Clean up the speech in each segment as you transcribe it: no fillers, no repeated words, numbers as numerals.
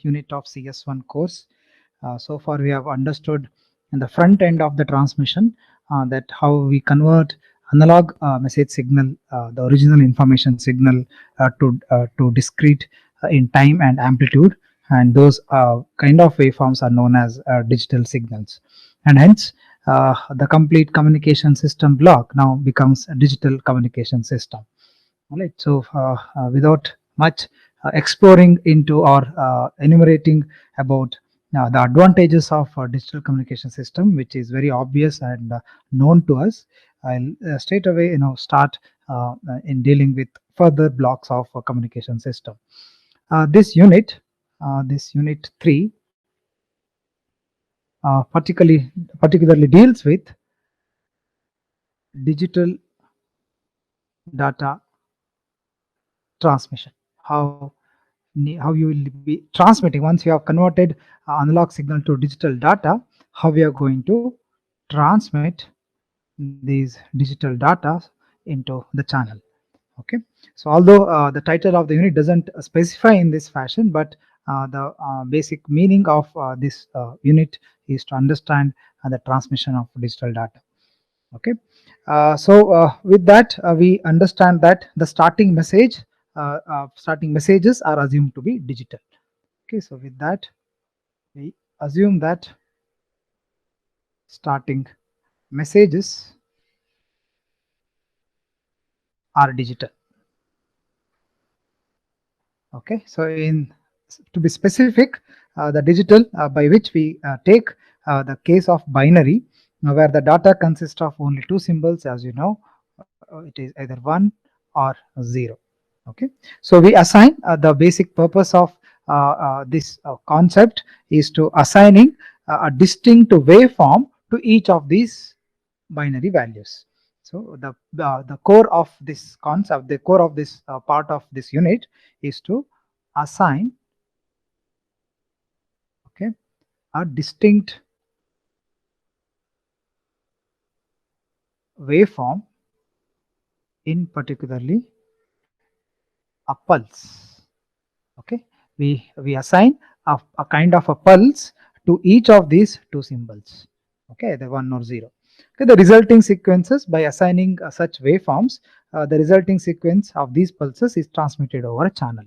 unit of CS1 course. So far we have understood in the front end of the transmission that how we convert analog message signal, the original information signal to discrete in time and amplitude, and those kind of waveforms are known as digital signals, and hence the complete communication system block now becomes a digital communication system. All right. So without much exploring into or enumerating about the advantages of digital communication system, which is very obvious and known to us, I'll straight away start in dealing with further blocks of communication system. This unit 3 particularly deals with digital data transmission. How you will be transmitting once you have converted analog signal to digital data, how we are going to transmit these digital data into the channel. Okay, so although the title of the unit doesn't specify in this fashion, but the basic meaning of this unit is to understand the transmission of digital data. Okay, with that we understand that the starting messages are assumed to be digital. Okay, so with that we assume that starting messages are digital. Okay, so to be specific, the digital by which we take the case of binary, where the data consists of only two symbols, as you know, it is either 1 or 0. Okay, so we assign the basic purpose of this concept is to assigning a distinct waveform to each of these binary values. So the core of this concept, the core of this part of this unit is to assign, okay, a distinct waveform, in particularly a pulse. Okay, we assign a kind of a pulse to each of these two symbols, okay, the 1 or 0. Okay, the resulting sequences, by assigning such waveforms, the resulting sequence of these pulses is transmitted over a channel.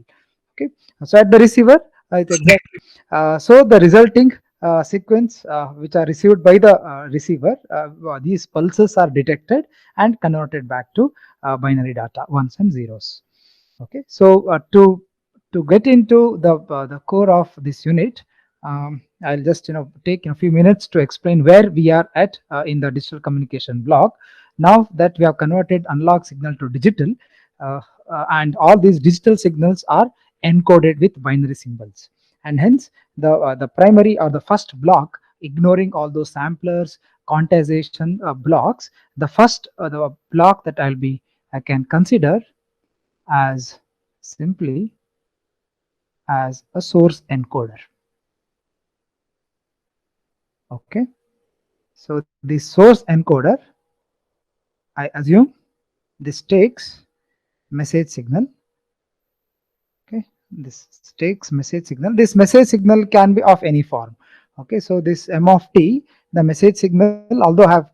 Okay, so at the receiver it's exactly so the resulting sequence which are received by the receiver, these pulses are detected and converted back to binary data, ones and zeros. Okay, so to get into the core of this unit, I'll just take a few minutes to explain where we are at in the digital communication block. Now that we have converted analog signal to digital, uh, and all these digital signals are encoded with binary symbols, and hence the primary or the first block, ignoring all those samplers, quantization blocks, the block that I can consider as simply as a source encoder. Okay, so the source encoder, I assume this takes message signal. Okay, this takes message signal. This message signal can be of any form. Okay, so this m of t, the message signal, although have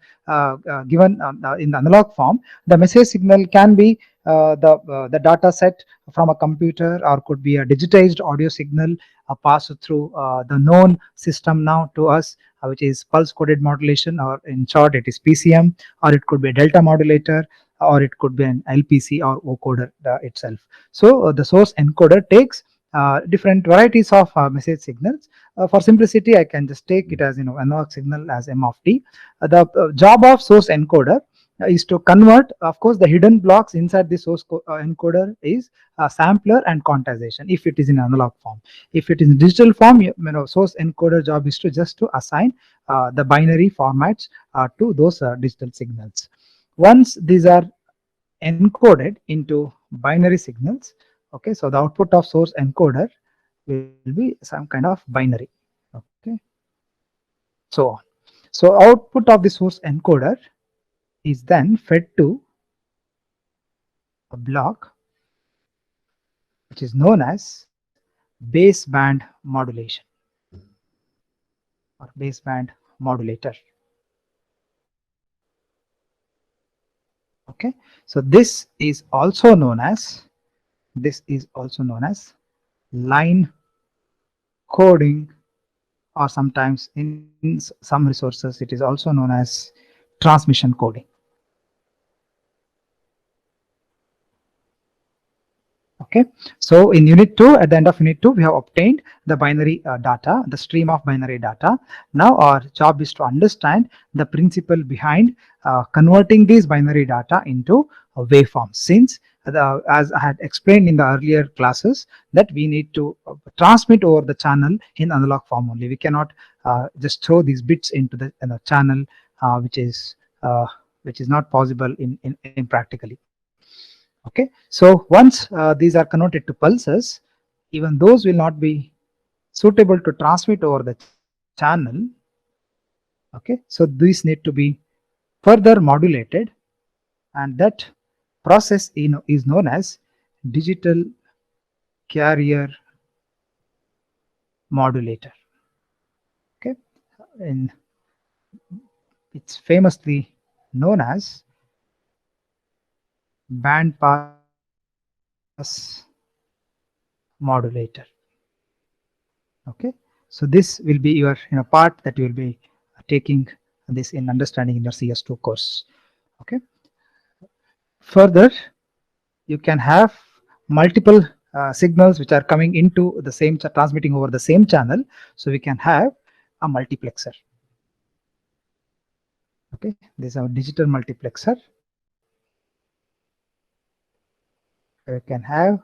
given in the analog form, the message signal can be the data set from a computer, or could be a digitized audio signal passed through the known system now to us, which is pulse coded modulation, or in short it is PCM, or it could be a delta modulator, or it could be an LPC or vocoder itself. So the source encoder takes different varieties of message signals. For simplicity, I can just take it as analog signal as m of t. The job of source encoder is to convert, of course, the hidden blocks inside the source encoder is sampler and quantization if it is in analog form. If it is in digital form, source encoder job is to just to assign the binary formats to those digital signals. Once these are encoded into binary signals, okay, so the output of source encoder will be some kind of binary. Okay, so on. So output of the source encoder is then fed to a block which is known as baseband modulation or baseband modulator. Okay, so this is also known as line coding, or sometimes in some resources it is also known as transmission coding. Okay, so in unit 2, at the end of unit 2, we have obtained the binary data, the stream of binary data. Now our job is to understand the principle behind converting these binary data into waveforms, since as I had explained in the earlier classes, that we need to transmit over the channel in analog form only. We cannot just throw these bits into the channel, which is not possible in practically. Okay, so once these are converted to pulses, even those will not be suitable to transmit over the channel. Okay, so these need to be further modulated, and that process is known as digital carrier modulator. Okay, and it's famously known as band pass modulator. Okay, so this will be your part that you will be taking this in understanding in your CS2 course. Okay, further you can have multiple signals which are coming into the same transmitting over the same channel, so we can have a multiplexer. Okay, this is our digital multiplexer. We can have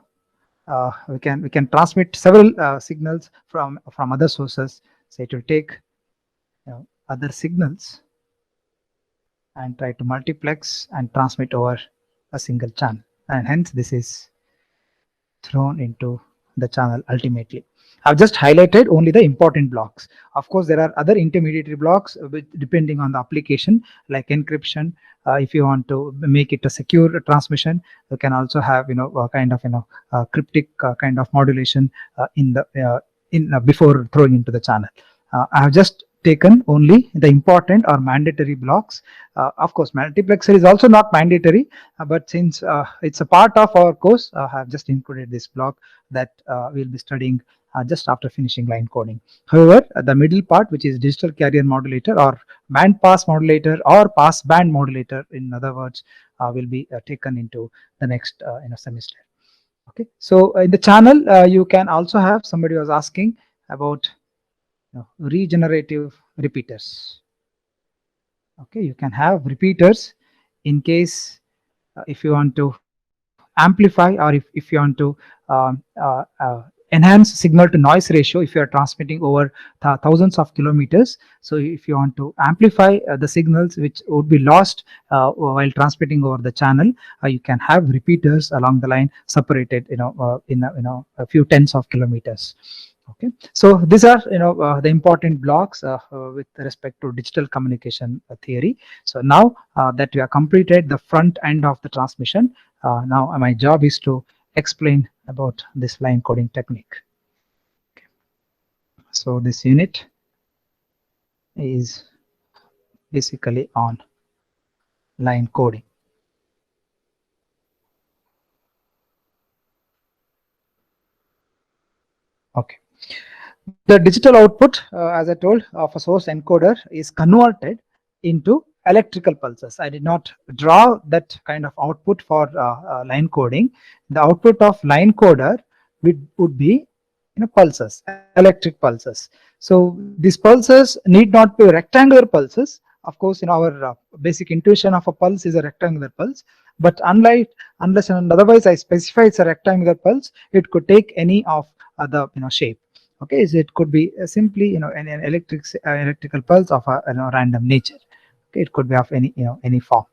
we can transmit several signals from other sources. So it will take other signals and try to multiplex and transmit over a single channel, and hence this is thrown into the channel ultimately. I've just highlighted only the important blocks. Of course, there are other intermediary blocks which, depending on the application, like encryption. If you want to make it a secure transmission, you can also have a kind of cryptic kind of modulation in the before throwing into the channel. I have just taken only the important or mandatory blocks. Of course, multiplexer is also not mandatory, but since it's a part of our course, I have just included this block that we'll be studying just after finishing line coding. However, the middle part, which is digital carrier modulator or band pass modulator or pass band modulator, in other words, will be taken into the next semester. Okay, so in the channel, you can also have, somebody was asking about regenerative repeaters. Okay, you can have repeaters in case if you want to amplify, or if you want to enhance signal to noise ratio, if you are transmitting over thousands of kilometers. So if you want to amplify the signals which would be lost while transmitting over the channel, you can have repeaters along the line separated in a few tens of kilometers. Okay, so these are the important blocks with respect to digital communication theory. So now that we have completed the front end of the transmission, now my job is to explain about this line coding technique. Okay. So this unit is basically on line coding. Okay, the digital output, as I told, of a source encoder is converted into electrical pulses. I did not draw that kind of output for line coding. The output of line coder would be pulses, electric pulses. So these pulses need not be rectangular pulses. Of course, our basic intuition of a pulse is a rectangular pulse, but unless and otherwise I specify it's a rectangular pulse, it could take any of the shape. Okay, so it could be simply an electrical pulse of a random nature. Okay, it could be of any form.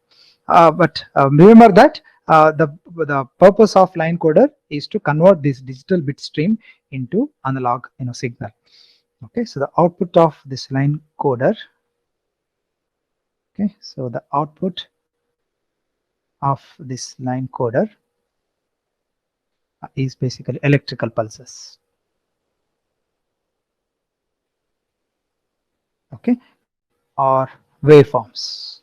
But remember that the purpose of line coder is to convert this digital bit stream into analog signal. Okay, so the output of this line coder. Okay, so the output of this line coder is basically electrical pulses. okay, or waveforms,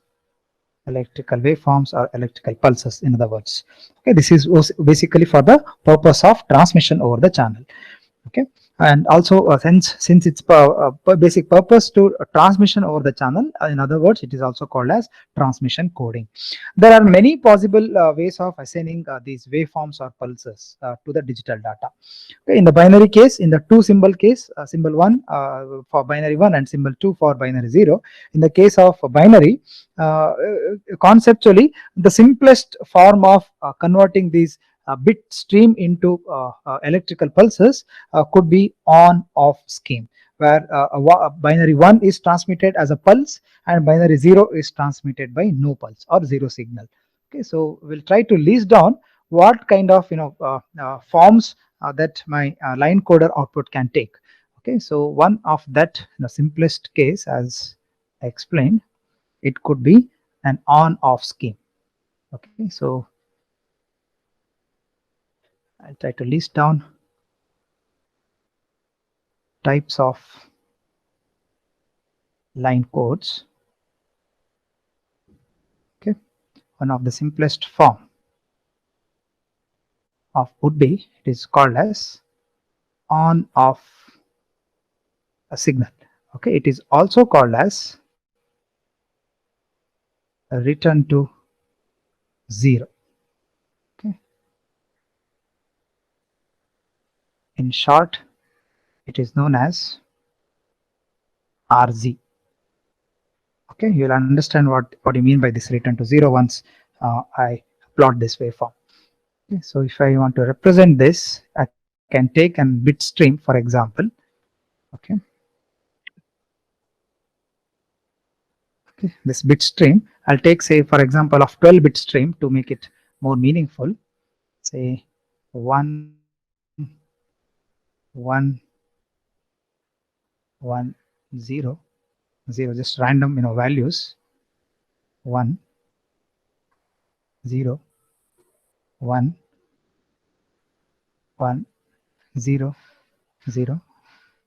electrical waveforms or electrical pulses, in other words. Okay, this is basically for the purpose of transmission over the channel. Okay, and also since its basic purpose to transmission over the channel, in other words, it is also called as transmission coding. There are many possible ways of assigning these waveforms or pulses to the digital data. Okay, in the binary case, in the two symbol case, symbol 1 for binary 1 and symbol 2 for binary 0, in the case of binary, conceptually the simplest form of converting these bit stream into electrical pulses could be on off scheme, where a binary 1 is transmitted as a pulse and binary 0 is transmitted by no pulse or zero signal. Okay, so we'll try to list down what kind of forms that my line coder output can take. Okay, so one of that, simplest case, as I explained, it could be an on off scheme. Okay, so I'll try to list down types of line codes. Okay, one of the simplest form of would be, it is called as on off a signal. Okay, it is also called as a return to 0. Okay, in short, it is known as RZ. Okay, you will understand what you mean by this return to 0 once I plot this waveform. Okay, so if I want to represent this, I can take an bit stream, for example. Okay, okay, this bit stream, I'll take, say, for example, of 12-bit stream to make it more meaningful. Say 1 1 1 0 0, just random values. 1 0 1 1 0 0,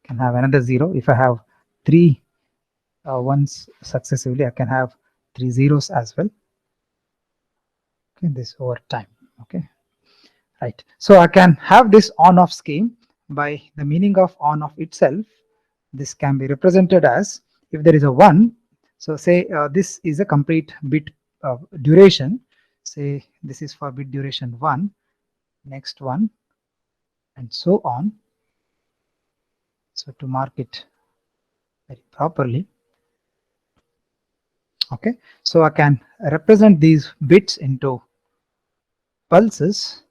can have another 0. If I have 3 ones successively, I can have 3 zeros as well. Okay, this over time. Okay, right. So I can have this on off scheme by the meaning of on off itself. This can be represented as, if there is a 1, so say this is a complete bit duration. Say this is for bit duration 1, next one, and so on. So to mark it very properly, okay, so I can represent these bits into pulses.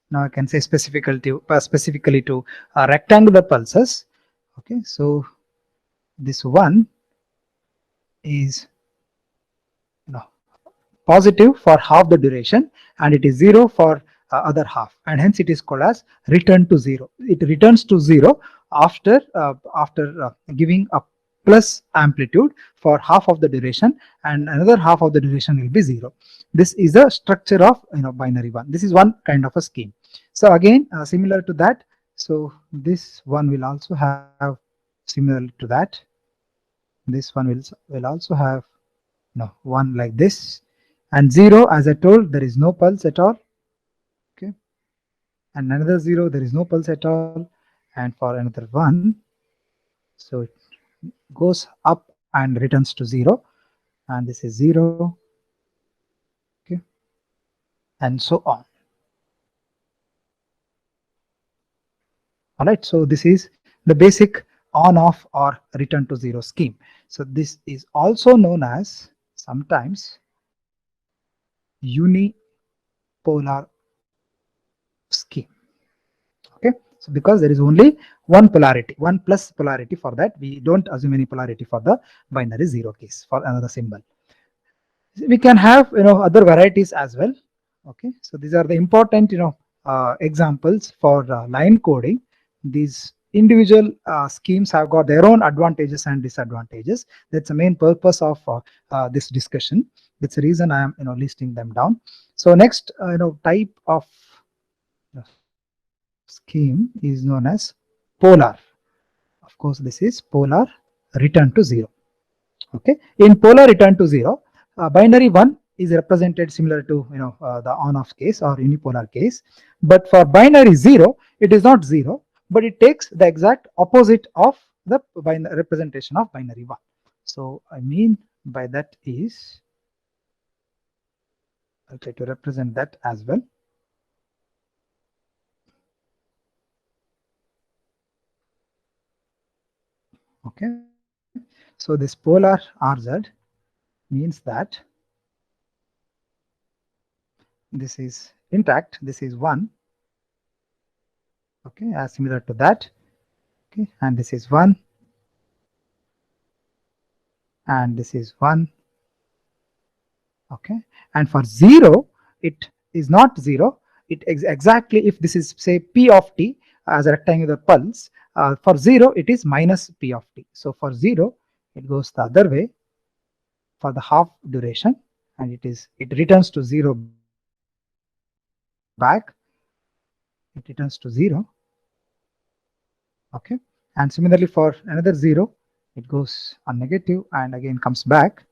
Now I can say specifically to rectangular pulses. Okay, so this 1 is positive for half the duration, and it is 0 for other half, and hence it is called as return to 0. It returns to 0 after giving a plus amplitude for half of the duration, and another half of the duration will be 0. This is the structure of binary 1. This is one kind of a scheme. So again, similar to that, so this one will also have similar to that. This one will also have one like this, and 0, as I told, there is no pulse at all. Okay, and another 0, there is no pulse at all, and for another 1, so it goes up and returns to 0, and this is 0. Okay, and so on. All right, so this is the basic on off or return to 0 scheme. So this is also known as sometimes unipolar scheme. Okay, so because there is only one polarity, one plus polarity, for that we don't assume any polarity for the binary 0 case. For another symbol, we can have other varieties as well. Okay, so these are the important examples for line coding. These individual schemes have got their own advantages and disadvantages. That's the main purpose of this discussion. That's the reason I am listing them down. So next type of scheme is known as polar. Of course, this is polar return to 0. Okay, in polar return to 0, binary 1 is represented similar to the on-off case or unipolar case, but for binary 0 it is not 0, but it takes the exact opposite of the representation of binary 1. So I mean by that is, I'll try to represent that as well. Okay, so this polar RZ means that this is intact, this is 1, okay, as similar to that, okay, and this is 1, and this is 1, okay, and for 0 it is not 0, it exactly, if this is say p of t as a rectangular pulse, for 0 it is minus p of t. So for 0 it goes the other way for the half duration, and it returns to 0 back, it returns to 0, okay, and similarly for another 0 it goes on negative and again comes back,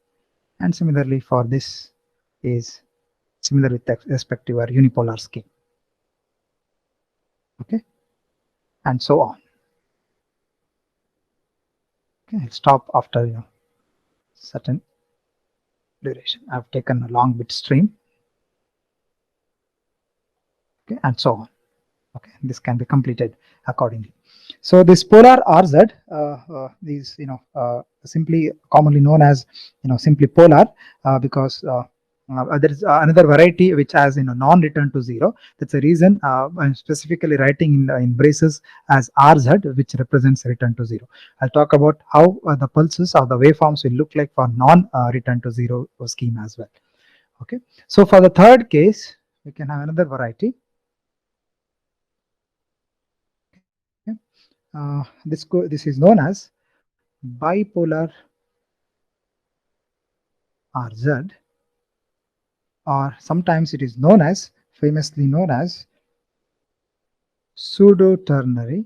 and similarly for this is similar with respect to our unipolar scheme, okay, and so on. Okay, I'll stop after certain duration. I've taken a long bit stream, okay, and so on. Okay, this can be completed accordingly. So this polar RZ is simply commonly known as simply polar, because there is another variety which has non-return to 0. That's the reason I'm specifically writing in braces as RZ, which represents return to 0. I'll talk about how the pulses or the waveforms will look like for non-return to 0 scheme as well. Okay, so for the third case, we can have another variety. This is known as bipolar RZ, or sometimes it is known as, famously known as, pseudo ternary.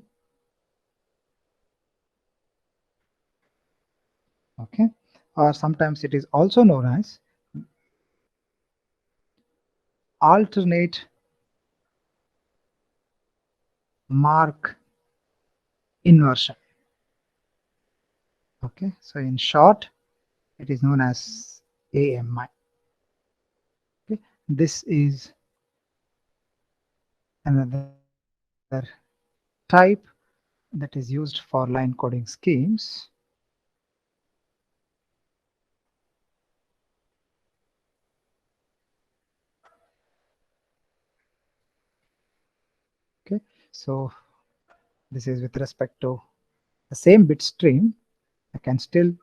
Okay, or sometimes it is also known as alternate mark inversion. Okay, so in short it is known as AMI. Okay, this is another type that is used for line coding schemes. Okay, so this is with respect to the same bit stream. I can still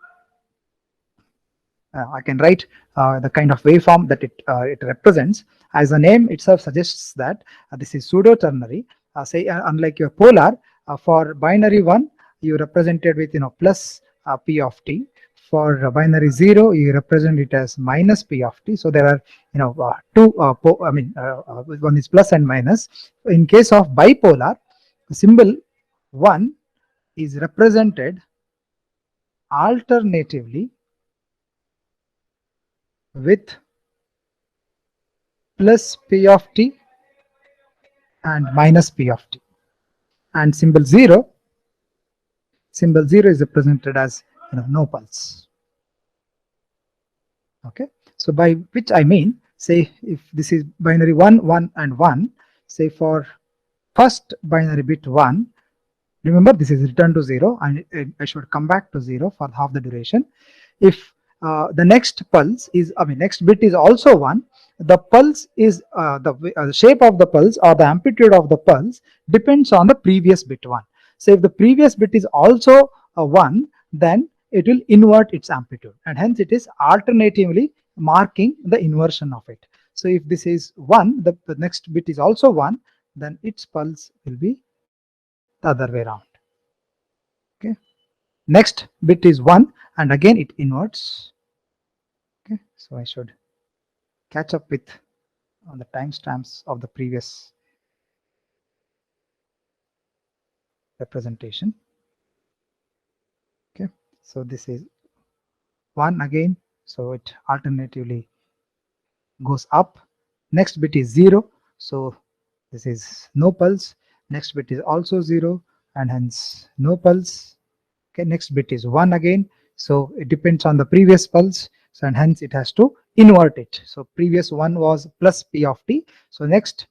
I can write the kind of waveform that it represents. As the name itself suggests that this is pseudo ternary. Say unlike your polar, for binary 1 you represented with plus p of t. For binary 0 you represent it as minus p of t. So there are two one is plus and minus. In case of bipolar, the symbol 1 is represented alternatively with plus p of t and minus p of t, and symbol 0 is represented as no pulse. Okay, so by which I mean, say if this is binary 1 1 and 1, say for first binary bit 1, remember this is return to 0 and I should come back to 0 for half the duration. If the next pulse is, next bit is also 1, the pulse is the shape of the pulse or the amplitude of the pulse depends on the previous bit 1. So if the previous bit is also a 1, then it will invert its amplitude, and hence it is alternatively marking the inversion of it. So if this is 1, the next bit is also 1, then its pulse will be the other way around. Okay, next bit is 1 and again it inverts. Okay, so I should catch up with on the timestamps of the previous representation. Okay, so this is 1 again, so it alternatively goes up. Next bit is 0, so this is no pulse. Next bit is also 0 and hence no pulse. Okay, next bit is 1 again, so it depends on the previous pulse, so and hence it has to invert it. So previous one was plus p of t, so next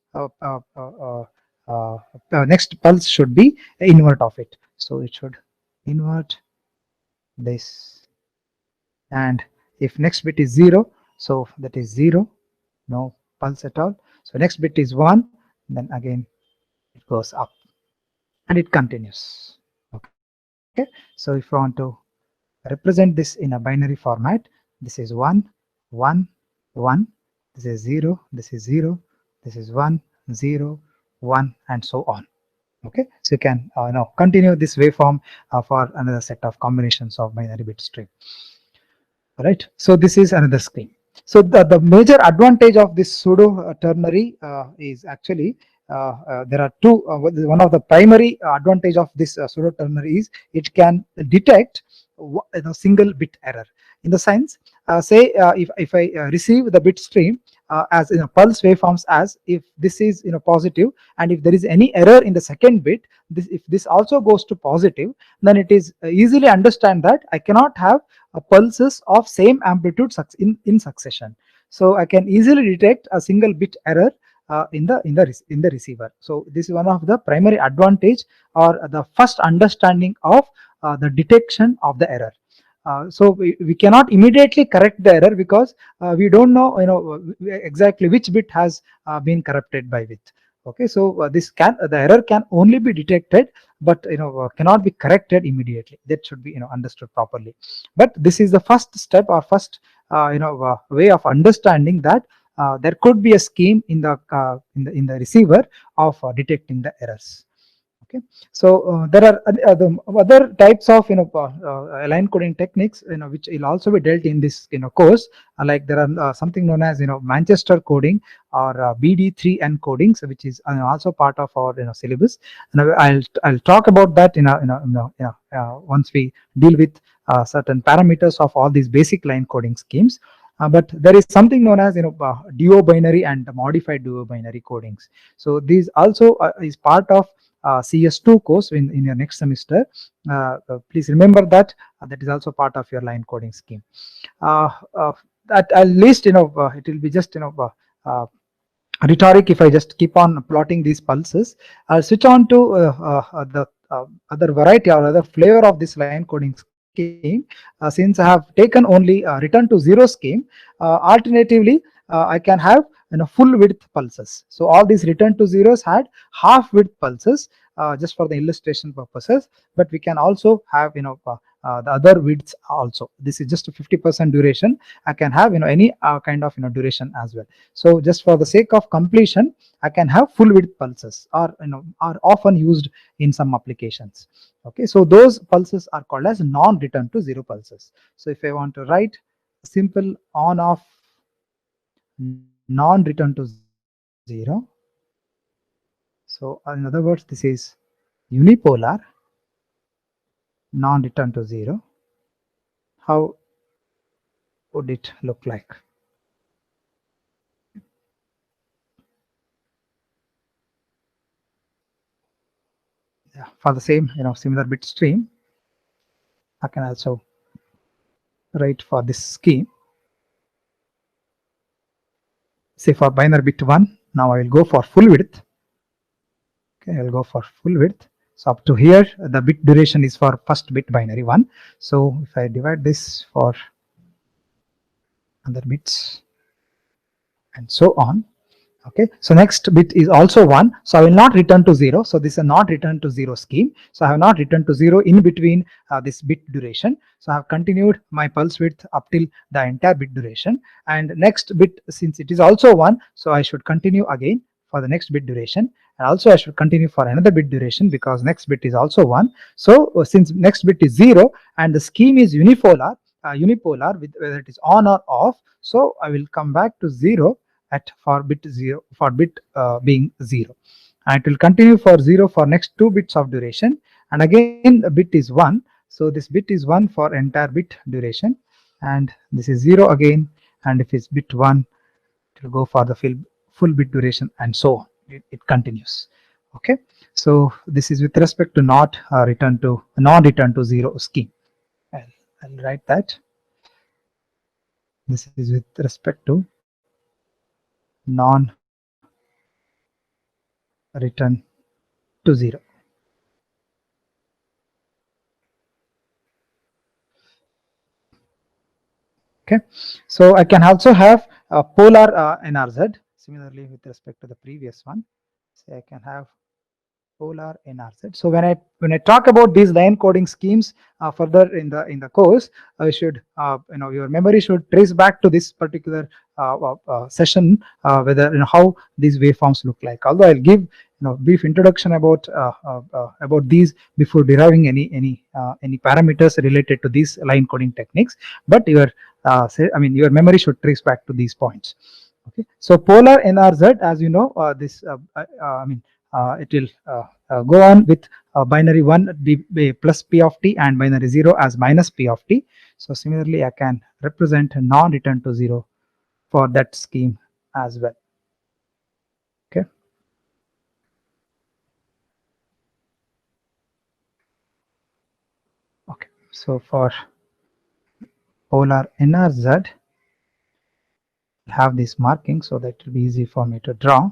pulse should be invert of it, so it should invert this. And if next bit is 0, so that is 0, no pulse at all. So next bit is 1, then again it goes up and it continues. Okay, so if you want to represent this in a binary format, this is 1 1 1, this is 0, this is 0, this is 1 0 1 and so on. Okay, so you can now continue this waveform for another set of combinations of binary bit stream. Right, so this is another scheme. So the major advantage of this pseudo ternary is actually there are two. One of the primary advantage of this pseudo ternary is it can detect single bit error. In the sense, say if I receive the bit stream as pulse waveforms, as if this is positive, and if there is any error in the second bit, if this also goes to positive, then it is easily understand that I cannot have pulses of same amplitude in succession. So I can easily detect a single bit error in the receiver. So this is one of the primary advantage or the first understanding of the detection of the error. So we cannot immediately correct the error because we don't know exactly which bit has been corrupted by which. Okay, so the error can only be detected, but cannot be corrected immediately. That should be understood properly. But this is the first step or first way of understanding that there could be a scheme in the receiver of detecting the errors. Okay, so there are the other types of line coding techniques which will also be dealt in this course, like there are something known as Manchester coding or BD3 encodings, which is also part of our syllabus, and I'll talk about that once we deal with certain parameters of all these basic line coding schemes. But there is something known as duo binary and modified duo binary codings. So these also is part of CS2 course in your next semester. Please remember that that is also part of your line coding scheme. At least it will be just rhetoric if I just keep on plotting these pulses. I'll switch on to the other variety or other flavor of this line coding scheme. Since I have taken only return to zero scheme, alternatively I can have full width pulses. So all these return to zeros had half width pulses just for the illustration purposes, but we can also have the other widths also. This is just a 50% duration. I can have any kind of duration as well. So just for the sake of completion, I can have full width pulses, or are often used in some applications. Okay, so those pulses are called as non-return to zero pulses. So if I want to write simple on off non-return to zero, so in other words this is unipolar non-return to zero, how would it look like? Yeah, for the same similar bit stream, I can also write for this scheme. Say for binary bit 1, now I will go for full width. Okay, I will go for full width. So up to here the bit duration is for first bit binary 1. So if I divide this for other bits and so on. Okay, so next bit is also 1, so I will not return to 0. So this is a not return to 0 scheme. So I have not returned to 0 in between this bit duration. So I have continued my pulse width up till the entire bit duration, and next bit, since it is also 1, so I should continue again for the next bit duration, and also I should continue for another bit duration because next bit is also 1. So since next bit is 0 and the scheme is unipolar with whether it is on or off, so I will come back to 0 at for bit 0 for bit being 0, and it will continue for 0 for next 2 bits of duration, and again the bit is 1. So this bit is 1 for entire bit duration, and this is 0 again, and if it's bit 1, it will go for the full bit duration, and so on. It continues. Okay, so this is with respect to not return to non-return to 0 scheme. I'll write that. This is with respect to non-return to 0. Okay, so I can also have a polar NRZ. Similarly, with respect to the previous one, say I can have polar NRZ. So when I talk about these line coding schemes further in the course, I should your memory should trace back to this particular session, whether how these waveforms look like. Although I'll give brief introduction about these before deriving any parameters related to these line coding techniques, but your memory should trace back to these points. Okay, so polar NRZ, as you know, it will go on with binary 1 be plus p of t and binary 0 as minus p of t. So similarly, I can represent non-return to 0 for that scheme as well. Okay. Okay. So for polar NRZ, have this marking so that it will be easy for me to draw.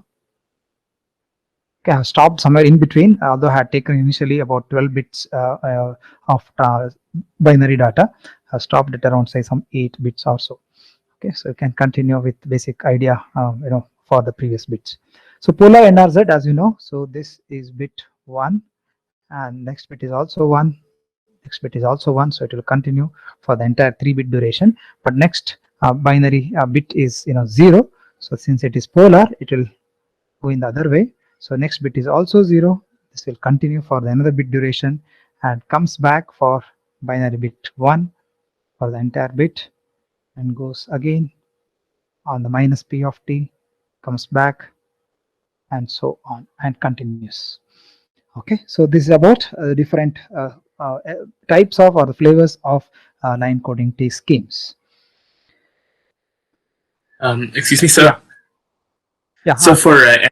Okay, I have stopped somewhere in between, although I had taken initially about 12 bits of binary data. I stopped at around say some 8 bits or so. Okay, so you can continue with basic idea for the previous bits. So polar NRZ, as you know, so this is bit 1, and next bit is also 1, next bit is also 1, so it will continue for the entire 3-bit duration. But next binary bit is 0, so since it is polar, it will go in the other way. So next bit is also 0. This will continue for the another bit duration and comes back for binary bit 1 for the entire bit, and goes again on the minus p of t, comes back, and so on, and continues. Okay, so this is about different types of or the flavors of line coding T schemes. Excuse me, sir. Yeah. So for the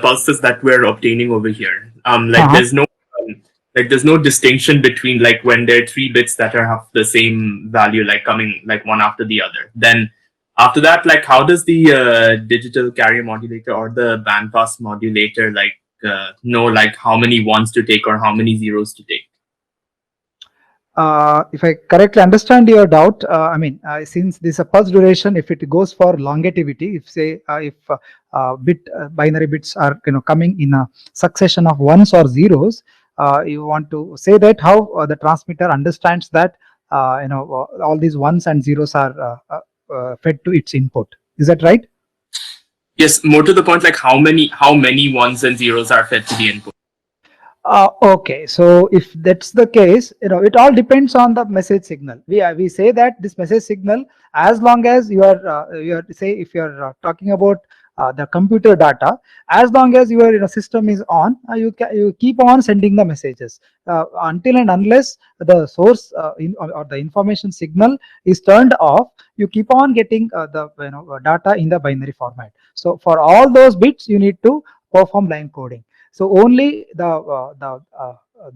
pulses that we're obtaining over here, there's no distinction between like when there are 3 bits that have the same value, like coming like one after the other. Then after that, like how does the digital carrier modulator or the bandpass modulator know like how many ones to take or how many zeros to take? If I correctly understand your doubt, since this is a pulse duration, if it goes for longevity, if say if binary bits are coming in a succession of ones or zeros, you want to say that how the transmitter understands that all these ones and zeros are fed to its input. Is that right? Yes, more to the point, like how many ones and zeros are fed to the input. Okay, so if that's the case, it all depends on the message signal. We say that this message signal, as long as you are say if you are talking about the computer data, as long as your system is on, you keep on sending the messages until and unless the source or the information signal is turned off. You keep on getting the data in the binary format. So for all those bits, you need to perform line coding. So only the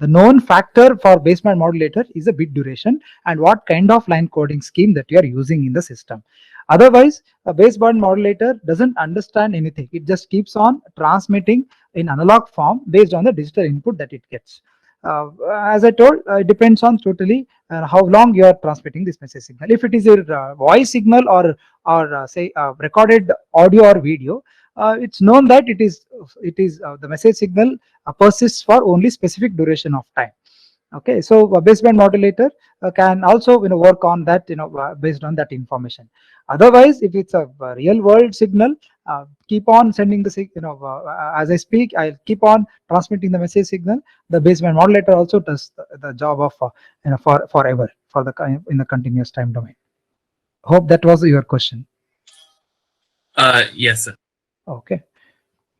known factor for baseband modulator is the bit duration and what kind of line coding scheme that you are using in the system. Otherwise, a baseband modulator doesn't understand anything. It just keeps on transmitting in analog form based on the digital input that it gets. As I told, it depends on totally how long you are transmitting this message signal. If it is a voice signal or say recorded audio or video, it's known that it is the message signal persists for only specific duration of time. Okay, so a baseband modulator can also work on that based on that information. Otherwise, if it's a real world signal, keep on sending the as I speak, I'll keep on transmitting the message signal. The baseband modulator also does the job of forever for the in the continuous time domain. Hope that was your question. Yes, sir. Okay.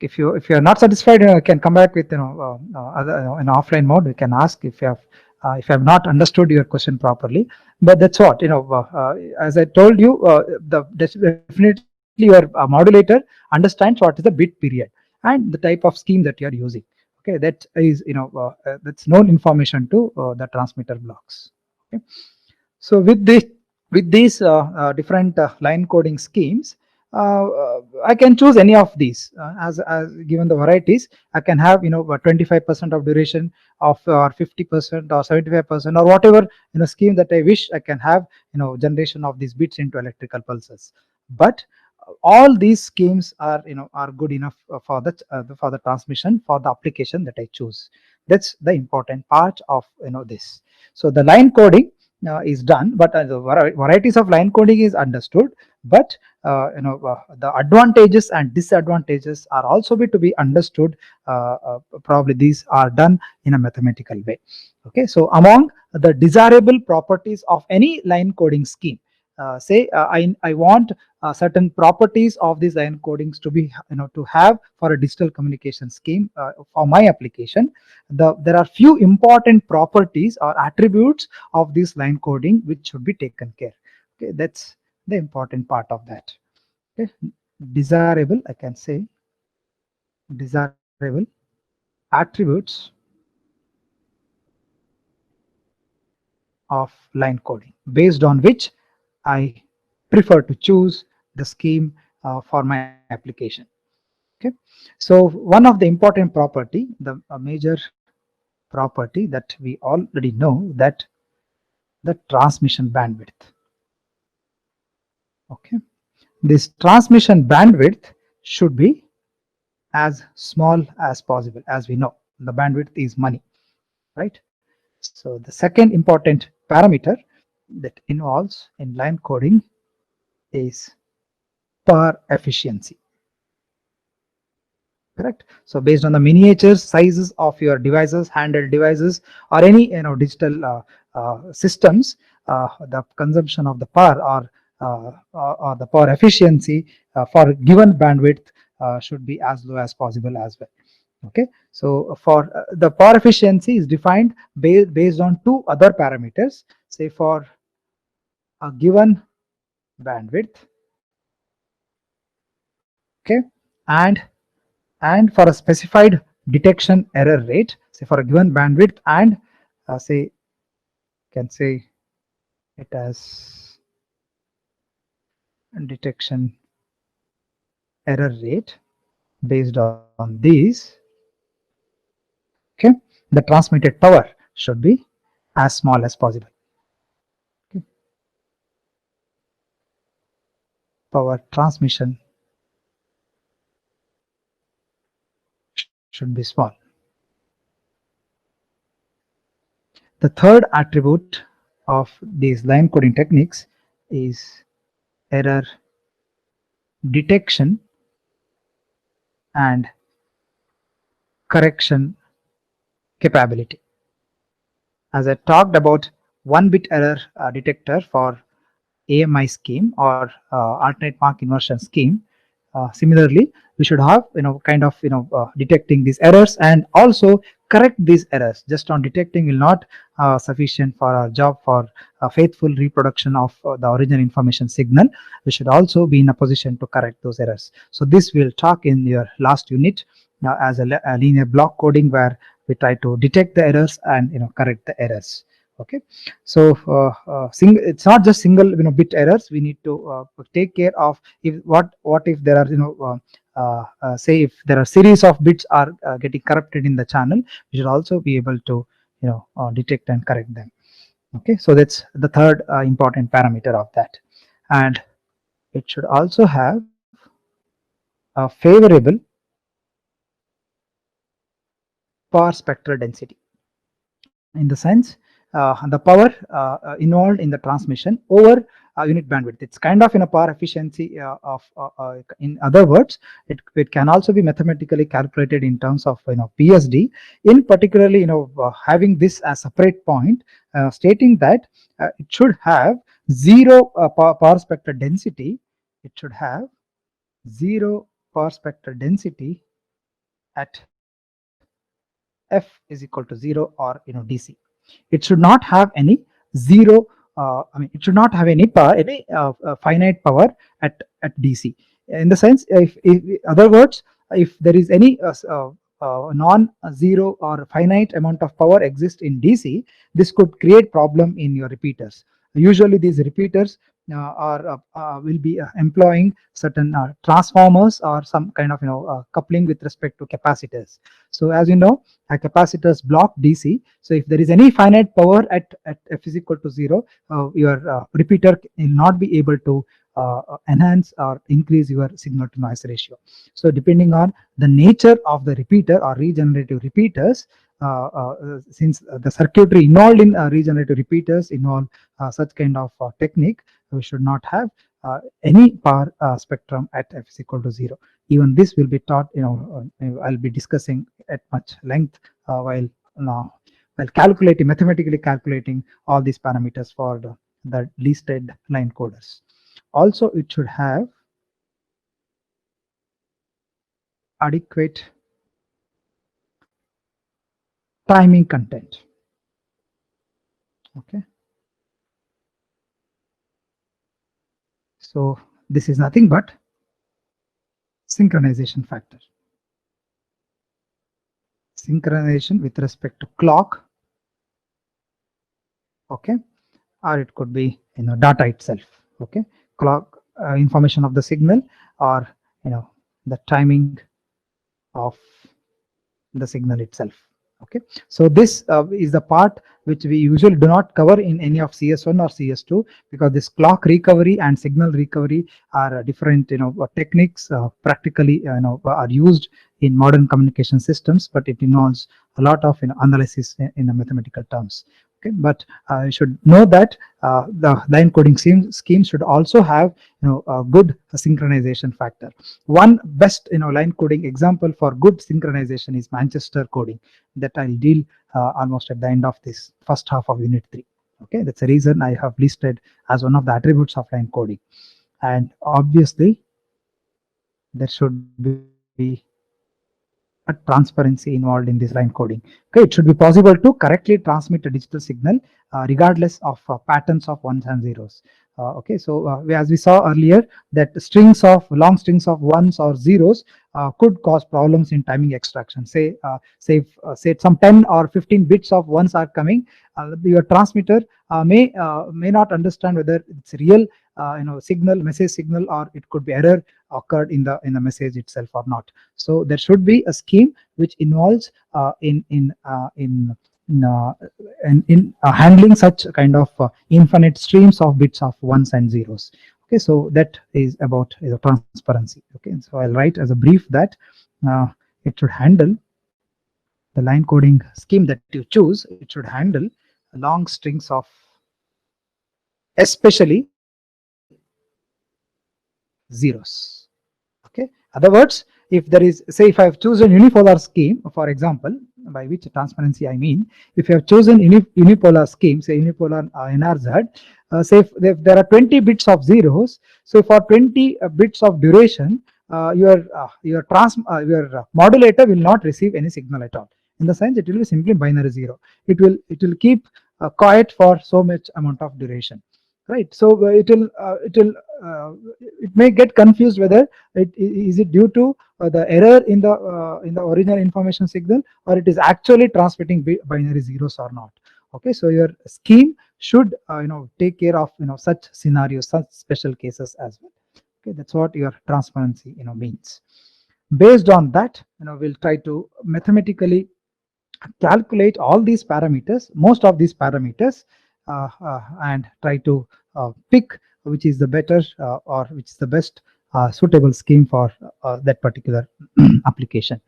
If you are not satisfied, you can come back with other in offline mode. You can ask if you have if I have not understood your question properly. But that's what, as I told you, definitely your modulator understands what is the bit period and the type of scheme that you are using. Okay, that is, that's known information to the transmitter blocks. Okay. So with these different line coding schemes, I can choose any of these as given the varieties. I can have 25% of duration of or 50% or 75% or whatever scheme that I wish. I can have generation of these bits into electrical pulses. But all these schemes are are good enough for the transmission for the application that I choose. That's the important part of this. So the line coding is done, but the varieties of line coding is understood. But the advantages and disadvantages are also to be understood. Probably these are done in a mathematical way. Okay, so among the desirable properties of any line coding scheme, say I want certain properties of these line codings to be to have for a digital communication scheme for my application. There are few important properties or attributes of this line coding which should be taken care. Okay, that's the important part of that. Okay, desirable, I can say desirable attributes of line coding based on which I prefer to choose the scheme for my application. Okay, so one of the important property, the major property that we already know, that the transmission bandwidth. Okay, this transmission bandwidth should be as small as possible. As we know, the bandwidth is money, right? So the second important parameter that involves in line coding is power efficiency. Correct. So based on the miniature sizes of your devices, handheld devices, or any digital systems, the consumption of the power or the power efficiency for given bandwidth should be as low as possible as well. Okay, so for the power efficiency is defined based on two other parameters. Say for a given bandwidth, okay, and for a specified detection error rate, say for a given bandwidth, and say can say it as detection error rate. Based on these, okay, the transmitted power should be as small as possible. Okay. Power transmission should be small. The third attribute of these line coding techniques is error detection and correction capability. As I talked about 1-bit error detector for AMI scheme or alternate mark inversion scheme. Similarly, we should have kind of detecting these errors and also correct these errors. Just on detecting will not sufficient for our job for faithful reproduction of the original information signal. We should also be in a position to correct those errors. So this we'll talk in your last unit as a linear block coding, where we try to detect the errors and correct the errors. Okay, so it's not just single bit errors. We need to take care of if what if there are say if there are series of bits are getting corrupted in the channel, we should also be able to detect and correct them. Okay, so that's the third important parameter of that, and it should also have a favorable power spectral density, in the sense the power involved in the transmission over unit bandwidth. It's kind of in a power efficiency of in other words, it can also be mathematically calculated in terms of PSD. In particularly having this as separate point, stating that it should have zero power spectral density. It should have zero power spectral density at f is equal to 0 or DC. It should not have any zero. It should not have any power, any finite power at DC. In the sense, if other words, if there is any non-zero or finite amount of power exists in DC, this could create problem in your repeaters. Usually, these repeaters will be employing certain transformers or some kind of coupling with respect to capacitors. So as you know, capacitors block DC. So if there is any finite power at f is equal to 0, your repeater will not be able to enhance or increase your signal to noise ratio. So depending on the nature of the repeater or regenerative repeaters, since the circuitry involved in regenerative repeaters involve such kind of technique, we should not have any power spectrum at f is equal to 0. Even this will be taught, I'll be discussing at much length while mathematically calculating all these parameters for the listed line coders. Also, it should have adequate timing content. Okay. So this is nothing but synchronization factor. Synchronization with respect to clock. Okay. Or it could be data itself. Okay. Clock information of the signal, or the timing of the signal itself. Okay, so this is the part which we usually do not cover in any of CS1 or CS2, because this clock recovery and signal recovery are different techniques practically are used in modern communication systems, but it involves a lot of analysis in the mathematical terms. Okay, but you should know that the line coding scheme should also have a good synchronization factor. One best line coding example for good synchronization is Manchester coding, that I'll deal almost at the end of this first half of unit 3. Okay, that's the reason I have listed as one of the attributes of line coding. And obviously there should be a transparency involved in this line coding. Okay, it should be possible to correctly transmit a digital signal regardless of patterns of ones and zeros. Okay, so as we saw earlier, that long strings of ones or zeros could cause problems in timing extraction. Say some 10 or 15 bits of ones are coming, your transmitter may not understand whether it's real message signal, or it could be error occurred in the message itself or not. So there should be a scheme which involves in handling such kind of infinite streams of bits of ones and zeros. Okay, so that is about transparency. Okay, so I'll write as a brief that it should handle the line coding scheme that you choose. It should handle long strings of, especially zeros. Okay, other words, if there is, say, if I have chosen unipolar scheme, for example, by which transparency I mean, if you have chosen unipolar scheme, say unipolar NRZ, say if there are 20 bits of zeros, so for 20 bits of duration, your modulator will not receive any signal at all. In the sense, it will be simply binary 0. It will keep quiet for so much amount of duration. Right, so it may get confused whether is it due to the error in the original information signal, or it is actually transmitting binary zeros or not. Okay, so your scheme should take care of such scenarios, such special cases as well. Okay, that's what your transparency means. Based on that, we'll try to mathematically calculate all these parameters, most of these parameters, and try to pick which is the better or which is the best suitable scheme for that particular application.